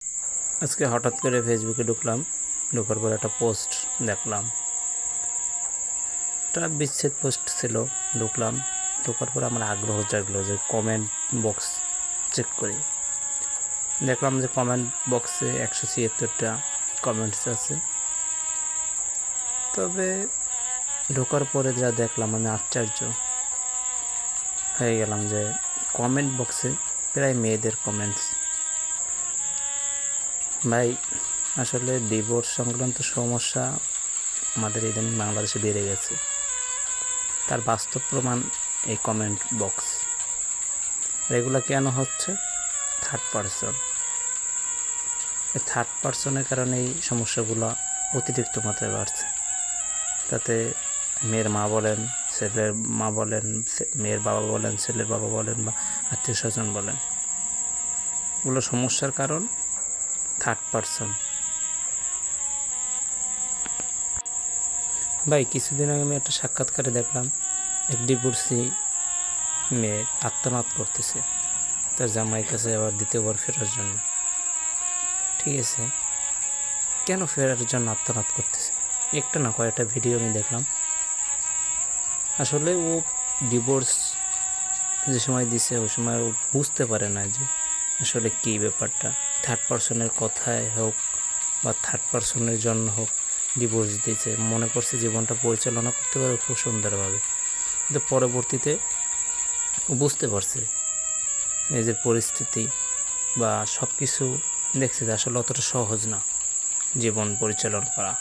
আজকে হঠাৎ করে ফেসবুকে ঢুকলাম, ঢোকার পর একটা পোস্ট দেখলাম, একটা বিচ্ছেদ পোস্ট ছিল। ঢোকার পর আমার আগ্রহ জাগলো যে কমেন্ট বক্স চেক করি। দেখলাম যে কমেন্ট বক্সে 176টা কমেন্টস আছে। তবে ঢোকার পরে যা দেখলাম আমি আশ্চর্য হয়ে গেলাম যে কমেন্ট বক্সে প্রায় মেয়েদের কমেন্টস। ভাই, আসলে ডিভোর্স সংক্রান্ত সমস্যা আমাদের ইদানিং বাংলাদেশে বেড়ে গেছে, তার বাস্তব প্রমাণ এই কমেন্ট বক্স। এগুলো কেন হচ্ছে? Third person. এই থার্ড পারসনের কারণে এই সমস্যাগুলো অতিরিক্ত মাত্রায় বাড়ছে। তাতে মেয়ের মা বলেন, ছেলের মা বলেন, মেয়ের বাবা বলেন, ছেলের বাবা বলেন, বা আত্মীয় স্বজন বলেন, এগুলো সমস্যার কারণ থার্ড পারসন। ভাই, কিছুদিন আগে আমি একটা সাক্ষাৎকারে দেখলাম এক ডিভোর্সি মেয়ে আত্মনাদ করতেছে তার জামাইয়ের কাছে আবার দ্বিতীয়বার ফেরার জন্য। ঠিক আছে, কেন ফেরার জন্য আত্মনাদ করতেছে? একটা না, কয়েকটা ভিডিও আমি দেখলাম। আসলে ও ডিভোর্স যে সময় দিছে ওই সময় ও বুঝতে পারে না যে আসলে কী ব্যাপারটা। থার্ড পারসনের কথায় হোক বা থার্ড পারসনের জন্য হোক ডিভোর্স দিয়েছে, মনে করছে জীবনটা পরিচালনা করতে পারে খুব সুন্দরভাবে। কিন্তু পরবর্তীতে ও বুঝতে পারছে নিজের পরিস্থিতি বা সব কিছু দেখছে যে আসলে অতটা সহজ না জীবন পরিচালনা করা।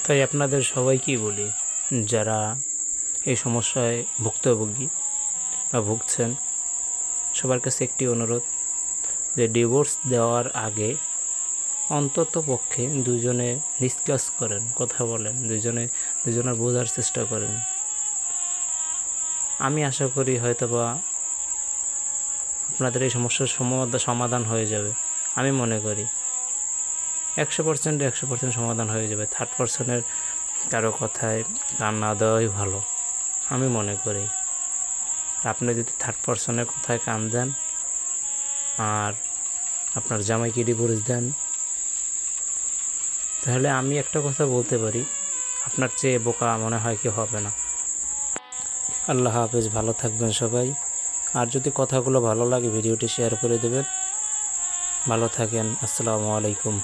তাই আপনাদের সবাইকেই বলি, যারা এই সমস্যায় ভুক্তভোগী বা ভুগছেন, সবার কাছে একটি অনুরোধ যে ডিভোর্স দেওয়ার আগে অন্তত পক্ষে দুজনে ডিসকাস করেন, কথা বলেন, দুজনের বোঝার চেষ্টা করেন। আমি আশা করি হয়তোবা আপনাদের এই সমস্যার সমাধান হয়ে যাবে। আমি মনে করি 100% সমাধান হয়ে যাবে। থার্ড পারসনের কারো কথায় কান না দেওয়াই ভালো আমি মনে করি। আপনি যদি থার্ড পারসনের কথায় কান দেন আর আপনার জামাইকে ডিভোর্স দেন, তাহলে আমি একটা কথা বলতে পারি, আপনার চেয়ে বোকা মনে হয় কেউ হবে না। আল্লাহ হাফেজ, ভালো থাকবেন সবাই। আর যদি কথাগুলো ভালো লাগে ভিডিওটি শেয়ার করে দেবেন। ভালো থাকেন। আসসালামু আলাইকুম।